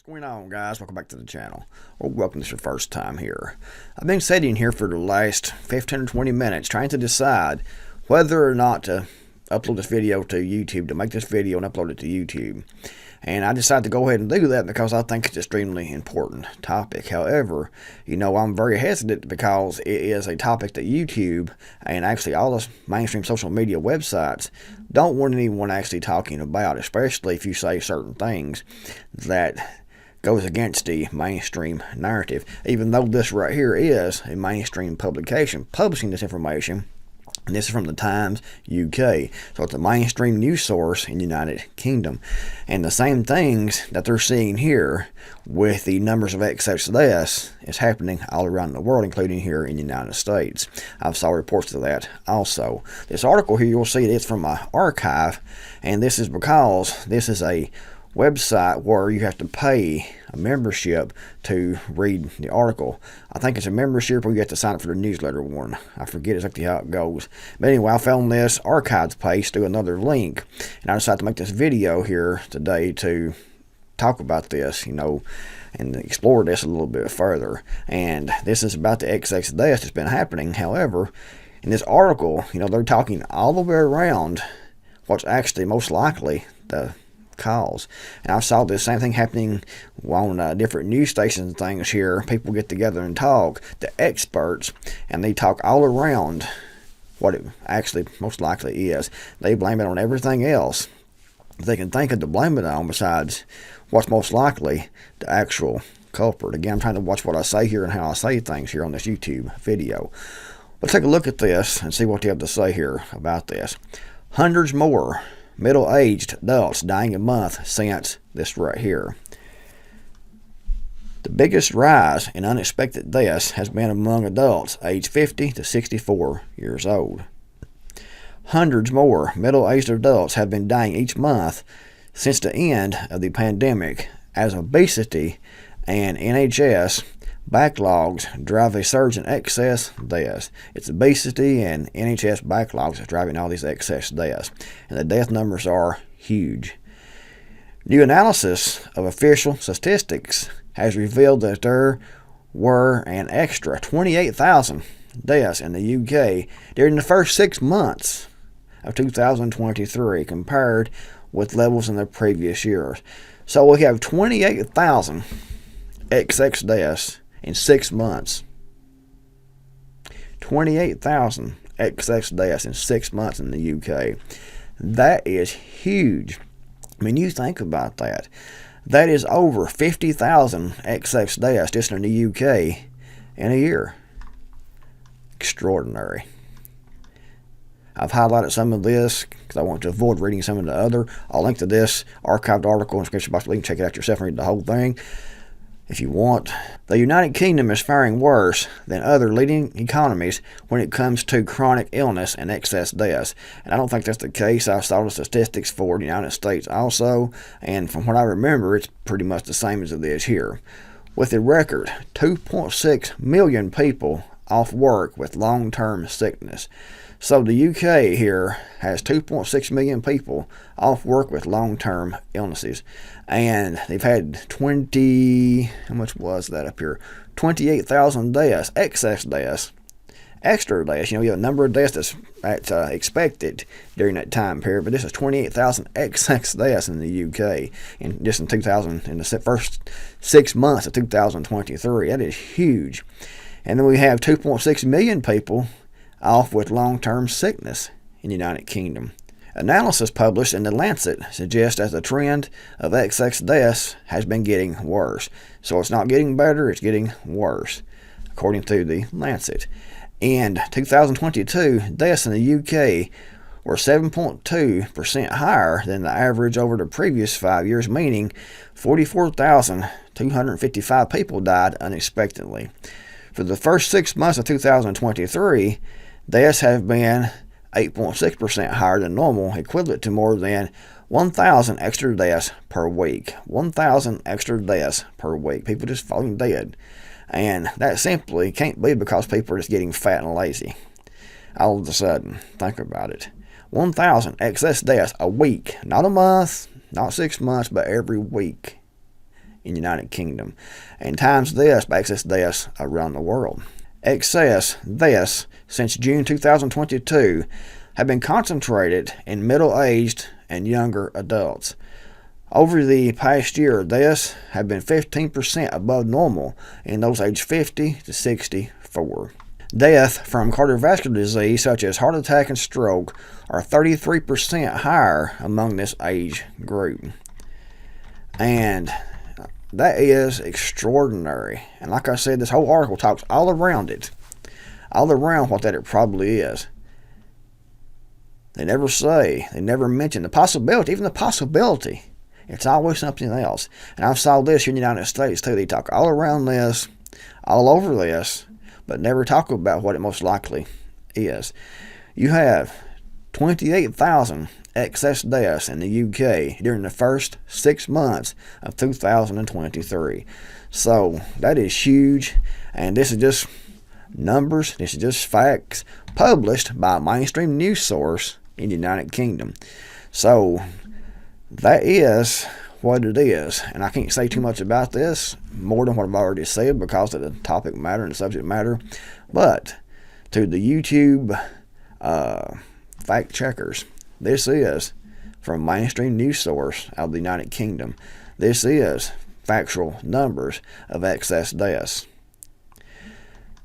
What's going on, guys? Welcome back to the channel, or welcome if it's your first time here. I've been sitting here for the last 15 or 20 minutes trying to decide whether or not to upload this video to YouTube, to make this video and upload it to YouTube. And I decided to go ahead and do that because I think it's an extremely important topic. However, I'm very hesitant because it is a topic that YouTube and actually all the mainstream social media websites don't want anyone actually talking about, especially if you say certain things that goes against the mainstream narrative. Even though this right here is a mainstream publication publishing this information, and this is from the Times UK, so it's a mainstream news source in the United Kingdom. And the same things that they're seeing here with the numbers of excess deaths is happening all around the world, including here in the United States. I've saw reports of that also. This article here, you'll see it's from my archive, and this is because this is a website where you have to pay a membership to read the article. I think it's a membership where you have to sign up for the newsletter one. I forget exactly how it goes. But anyway, I found this archives page through another link, and I decided to make this video here today to talk about this, and explore this a little bit further. And this is about the excess deaths that's been happening. However, in this article, they're talking all the way around what's actually most likely the cause. And I saw this same thing happening on different news stations and things here. People get together and talk, the experts, and they talk all around what it actually most likely is. They blame it on everything else they can think of to blame it on besides what's most likely the actual culprit. Again, I'm trying to watch what I say here and how I say things here on this YouTube video. Let's take a look at this and see what they have to say here about this. Hundreds more middle-aged adults dying a month since this right here. The biggest rise in unexpected deaths has been among adults aged 50 to 64 years old. Hundreds more middle-aged adults have been dying each month since the end of the pandemic, as obesity and NHS backlogs drive a surge in excess deaths. It's obesity and NHS backlogs that's driving all these excess deaths. And the death numbers are huge. New analysis of official statistics has revealed that there were an extra 28,000 deaths in the UK during the first 6 months of 2023 compared with levels in the previous years. So we have 28,000 excess deaths in 6 months. 28,000 excess deaths in 6 months in the UK. That is huge. I mean, you think about that. That is over 50,000 excess deaths just in the UK in a year. Extraordinary. I've highlighted some of this because I want to avoid reading some of the other. I'll link to this archived article in the description box. You can check it out yourself and read the whole thing if you want. The United Kingdom is faring worse than other leading economies when it comes to chronic illness and excess deaths. And I don't think that's the case. I saw the statistics for the United States also, and from what I remember, it's pretty much the same as it is here. With a record 2.6 million people off work with long-term sickness. So the UK here has 2.6 million people off work with long-term illnesses. And they've had how much was that up here? 28,000 deaths, excess deaths, extra deaths. You have a number of deaths that's expected during that time period, but this is 28,000 excess deaths in the UK in the first 6 months of 2023. That is huge. And then we have 2.6 million people off with long-term sickness in the United Kingdom. Analysis published in The Lancet suggests that the trend of excess deaths has been getting worse. So it's not getting better, it's getting worse, according to The Lancet. In 2022, deaths in the UK were 7.2% higher than the average over the previous 5 years, meaning 44,255 people died unexpectedly. For the first 6 months of 2023, deaths have been 8.6% higher than normal, equivalent to more than 1,000 extra deaths per week. 1,000 extra deaths per week. People just falling dead. And that simply can't be because people are just getting fat and lazy. All of a sudden, think about it. 1,000 excess deaths a week. Not a month, not 6 months, but every week. in the United Kingdom, and times this by excess deaths around the world. Excess deaths since June 2022 have been concentrated in middle-aged and younger adults. Over the past year, deaths have been 15% above normal in those aged 50 to 64. Death from cardiovascular disease such as heart attack and stroke are 33% higher among this age group. And that is extraordinary. And like I said, this whole article talks all around it. All around what that it probably is. They never say, they never mention the possibility, even the possibility. It's always something else. And I've saw this here in the United States too. They talk all around this, all over this, but never talk about what it most likely is. You have 28,000 excess deaths in the UK during the first 6 months of 2023. So that is huge, and this is just numbers, this is just facts published by a mainstream news source in the United Kingdom. So that is what it is, and I can't say too much about this more than what I've already said because of the topic matter and the subject matter. But to the YouTube fact checkers, this is from mainstream news source out of the United Kingdom. This is factual numbers of excess deaths.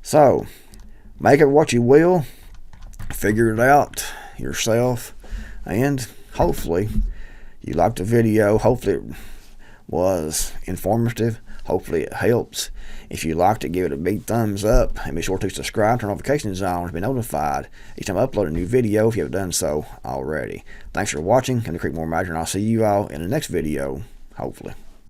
So make it what you will, figure it out yourself, and hopefully you liked the video. Hopefully it was informative. Hopefully it helps. If you liked it, give it a big thumbs up, and be sure to subscribe, turn notifications on to be notified each time I upload a new video if you haven't done so already. Thanks for watching. I'm the Creekmore Major, and I'll see you all in the next video, hopefully.